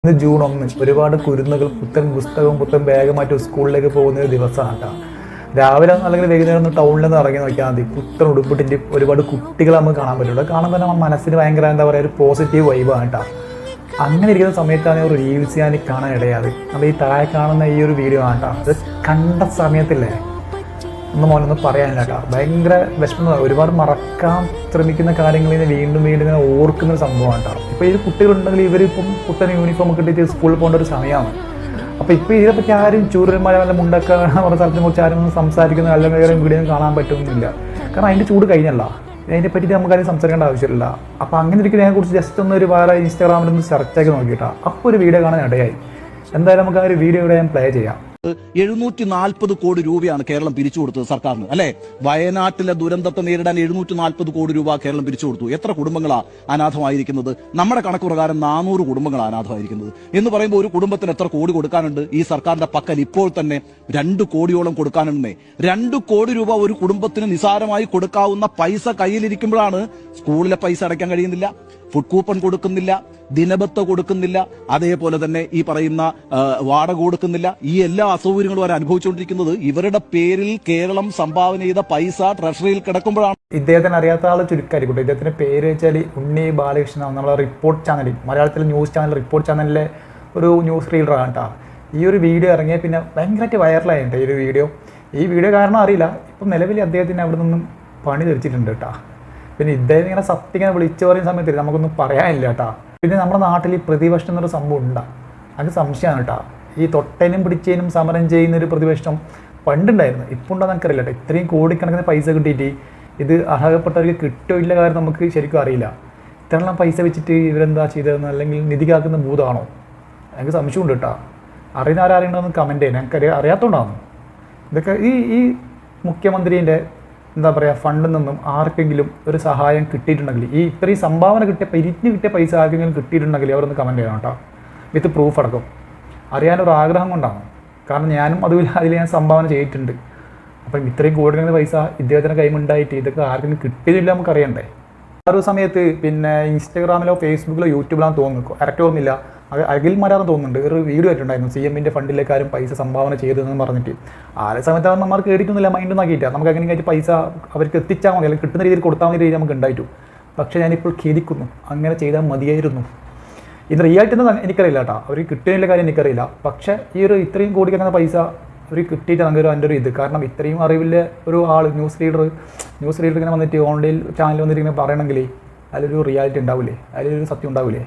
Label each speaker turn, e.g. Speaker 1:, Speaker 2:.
Speaker 1: ഇന്ന് ജൂൺ 1 ഒരുപാട് കുരുന്നുകൾ പുത്തൻ പുസ്തകവും പുത്തൻ ബാഗുമായിട്ട് സ്കൂളിലേക്ക് പോകുന്ന ഒരു ദിവസമാണ് കേട്ടോ. രാവിലെ അല്ലെങ്കിൽ വൈകുന്നേരം ഒന്ന് ടൗണിൽ നിന്ന് ഇറങ്ങി നോക്കിയാൽ മതി. പുത്തൻ ഉടുപ്പിട്ടിട്ട് ഒരുപാട് കുട്ടികളെ നമുക്ക് കാണാൻ പറ്റുള്ളൂ. കാണുമ്പോൾ തന്നെ നമ്മുടെ മനസ്സിന് ഭയങ്കര എന്താ പറയുക, ഒരു പോസിറ്റീവ് വൈബാണ് കേട്ടോ. അങ്ങനെ ഇരിക്കുന്ന സമയത്താണ് ഒരു റീൽസ് ഞാൻ കാണാൻ ഇടയാത്. നമ്മൾ ഈ താഴെ കാണുന്ന ഈ ഒരു വീഡിയോ ആണ് കേട്ടോ. അത് കണ്ട സമയത്തില്ലേ മോനൊന്നും പറയാനില്ല കേട്ടോ. ഭയങ്കര വിഷമം. ഒരുപാട് മറക്കാൻ ശ്രമിക്കുന്ന കാര്യങ്ങളിൽ വീണ്ടും വീണ്ടും ഇങ്ങനെ ഓർക്കുന്ന ഒരു സംഭവമാണ് കേട്ടോ. ഇപ്പോൾ ഈ കുട്ടികളുണ്ടെങ്കിൽ ഇവരിപ്പം പുത്തൻ യൂണിഫോം ഒക്കെ ഇട്ടിട്ട് സ്കൂളിൽ പോകേണ്ട ഒരു സമയമാണ്. അപ്പോൾ ഇപ്പോൾ ഇതിനെപ്പറ്റി ആരും ചൂരന്മാരെ വല്ല മുണ്ടൊക്കെ ഓരോ സ്ഥലത്തിനെ കുറിച്ച് ആരും സംസാരിക്കുന്ന അല്ലെങ്കിൽ വേറെ വീഡിയോ കാണാൻ പറ്റുന്നില്ല. കാരണം അതിൻ്റെ ചൂട് കഴിഞ്ഞല്ല. അതിനെ പറ്റിയിട്ട് നമുക്കാരും സംസാരിക്കേണ്ട ആവശ്യമില്ല. അപ്പോൾ അങ്ങനെ ഇരിക്കുന്നതിനെക്കുറിച്ച് ജസ്റ്റ് ഒന്ന് ഒരു വേറെ ഇൻസ്റ്റാഗ്രാമിലൊന്ന് സെർച്ചാക്കി നോക്കിയിട്ടാണ്. അപ്പോൾ ഒരു വീഡിയോ കാണാൻ ഇടയായി. എന്തായാലും നമുക്ക് ആ ഒരു വീഡിയോ ഇവിടെ ഞാൻ പ്ലേ ചെയ്യാം.
Speaker 2: 740 കോടി രൂപയാണ് കേരളം പിരിച്ചു കൊടുത്തത് സർക്കാരിന്, അല്ലെ? വയനാട്ടിലെ ദുരന്തത്തെ നേരിടാൻ 740 കോടി രൂപ കേരളം പിരിച്ചു കൊടുത്തു. എത്ര കുടുംബങ്ങളാണ് അനാഥമായിരിക്കുന്നത്? നമ്മുടെ കണക്ക് പ്രകാരം 400 കുടുംബങ്ങളാണ് അനാഥമായിരിക്കുന്നത്. എന്ന് പറയുമ്പോൾ ഒരു കുടുംബത്തിന് എത്ര കോടി കൊടുക്കാനുണ്ട്? ഈ സർക്കാരിന്റെ പക്കൽ ഇപ്പോൾ തന്നെ 2 കോടിയോളം കൊടുക്കാനുണ്ടേ. 2 കോടി രൂപ ഒരു കുടുംബത്തിന് നിസാരമായി കൊടുക്കാവുന്ന പൈസ കയ്യിലിരിക്കുമ്പോഴാണ് സ്കൂളിലെ പൈസ അടയ്ക്കാൻ കഴിയുന്നില്ല, ഫുഡ് കൂപ്പൺ കൊടുക്കുന്നില്ല, ദിനബത്ത കൊടുക്കുന്നില്ല, അതേപോലെ തന്നെ ഈ പറയുന്ന വാടക കൊടുക്കുന്നില്ല. ഈ എല്ലാ അസൗകര്യങ്ങളും അവർ അനുഭവിച്ചുകൊണ്ടിരിക്കുന്നത് ഇവരുടെ പേരിൽ കേരളം സംഭാവന ചെയ്ത പൈസ ട്രഷറിയിൽ കിടക്കുമ്പോഴാണ്.
Speaker 1: ഇദ്ദേഹത്തിന് അറിയാത്ത ആൾ ചുരുക്കമായിരിക്കട്ടെ. ഇദ്ദേഹത്തിന്റെ പേര് വെച്ചാൽ ഉണ്ണി ബാലകൃഷ്ണൻ. നമ്മളെ റിപ്പോർട്ട് ചാനൽ, മലയാളത്തിലെ ന്യൂസ് ചാനൽ റിപ്പോർട്ട് ചാനലിലെ ഒരു ന്യൂസ് റീഡറാണ് കേട്ടോ. ഈ ഒരു വീഡിയോ ഇറങ്ങിയ പിന്നെ ഭയങ്കരമായിട്ട് വൈറലായിട്ട് ഈ ഒരു വീഡിയോ. ഈ വീഡിയോ കാരണം അറിയില്ല, ഇപ്പം നിലവിൽ അദ്ദേഹത്തിന് അവിടെ നിന്നും പണി തെറിച്ചിട്ടുണ്ട് കേട്ടോ. പിന്നെ ഇദ്ദേഹം ഇങ്ങനെ സത്യം ഇങ്ങനെ വിളിച്ചു പറയുന്ന സമയത്ത് നമുക്കൊന്നും പറയാനില്ല കേട്ടോ. പിന്നെ നമ്മുടെ നാട്ടിൽ ഈ പ്രതിപക്ഷം എന്നൊരു സംഭവം ഉണ്ടാകും. അത് സംശയമാണ് കേട്ടോ. ഈ തൊട്ടനും പിടിച്ചതിനും സമരം ചെയ്യുന്നൊരു പ്രതിപക്ഷം പണ്ടുണ്ടായിരുന്നു, ഇപ്പോൾ ഉണ്ടോ നമുക്കറിയില്ല കേട്ടോ. ഇത്രയും കോടിക്കണക്കിന് പൈസ കിട്ടിയിട്ട് ഇത് അർഹതപ്പെട്ടവർക്ക് കിട്ടോ ഇല്ല കാര്യം നമുക്ക് ശരിക്കും അറിയില്ല. ഇത്രയെല്ലാം പൈസ വെച്ചിട്ട് ഇവരെന്താ ചെയ്തതെന്ന്, അല്ലെങ്കിൽ നിധി കാക്കുന്ന ഭൂതമാണോ? എനിക്ക് സംശയമുണ്ട് കേട്ടോ. അറിയുന്ന ആരാറിയണമെന്ന് കമൻറ്റ് ചെയ്യാൻ ഞങ്ങൾക്ക് അറിയാത്തതുകൊണ്ടാണ്. ഇതൊക്കെ ഈ മുഖ്യമന്ത്രീൻ്റെ എന്താ പറയുക, ഫണ്ടിൽ നിന്നും ആർക്കെങ്കിലും ഒരു സഹായം കിട്ടിയിട്ടുണ്ടെങ്കിൽ, ഈ ഇത്രയും സംഭാവന കിട്ടിയ പിരിഞ്ഞ് കിട്ടിയ പൈസ ആർക്കെങ്കിലും കിട്ടിയിട്ടുണ്ടെങ്കിൽ അവരൊന്ന് കമൻറ്റ് ചെയ്യണം കേട്ടോ. വിത്ത് പ്രൂഫ് അടക്കം. അറിയാനൊരു ആഗ്രഹം കൊണ്ടാണ്. കാരണം ഞാനും അതിൽ ഞാൻ സംഭാവന ചെയ്തിട്ടുണ്ട്. അപ്പം ഇത്രയും കോടിക്കണക്കിന് പൈസ ഇദ്ദേഹത്തിൻ്റെ കൈമുണ്ടായിട്ട് ഇതൊക്കെ ആർക്കെങ്കിലും കിട്ടിയില്ല നമുക്കറിയണ്ടേ. ആ ഒരു സമയത്ത് പിന്നെ ഇൻസ്റ്റാഗ്രാമിലോ ഫേസ്ബുക്കിലോ യൂട്യൂബിലാണെന്ന് തോന്നുന്നു, കറക്റ്റ് ഓർമ്മയില്ല, അഖിൽമാരാന്ന് തോന്നുന്നുണ്ട്, ഒരു വീഡിയോ ആയിട്ടുണ്ടായിരുന്നു. CMന്റെ ഫണ്ടിലേക്കാരും പൈസ സംഭാവന ചെയ്തതെന്ന് പറഞ്ഞിട്ട്. ആ സമയത്ത് നമ്മൾ കേട്ടിട്ടൊന്നുമില്ല, മൈൻഡ് നോക്കിയിട്ടാണ്. നമുക്ക് അങ്ങനെ ആയിട്ട് പൈസ അവർക്ക് എത്തിച്ചാൽ മതി, അല്ലെങ്കിൽ കിട്ടുന്ന രീതിയിൽ കൊടുത്താൽ മതി രീതി നമുക്ക് ഉണ്ടായിട്ടു. പക്ഷേ ഞാനിപ്പോൾ ഖേദിക്കുന്നു, അങ്ങനെ ചെയ്താൽ മതിയായിരുന്നു. ഇത് റിയാലിറ്റി എനിക്കറിയില്ല കേട്ടോ. അവർക്ക് കിട്ടുന്നില്ല കാര്യം എനിക്കറിയില്ല. പക്ഷേ ഈ ഒരു ഇത്രയും കോടിക്കണക്കിന് പൈസ അവർ കിട്ടിയിട്ട് നമുക്ക് എൻ്റെ ഒരു ഇത്, കാരണം ഇത്രയും അറിവില്ല ഒരു ആൾ ന്യൂസ് റീഡർ ഇങ്ങനെ വന്നിട്ട് ഓൺലൈൻ ചാനൽ വന്നിട്ട് ഇങ്ങനെ പറയണമെങ്കിൽ അതിലൊരു റിയാലിറ്റി ഉണ്ടാവില്ലേ, അതിലൊരു സത്യം ഉണ്ടാവില്ലേ?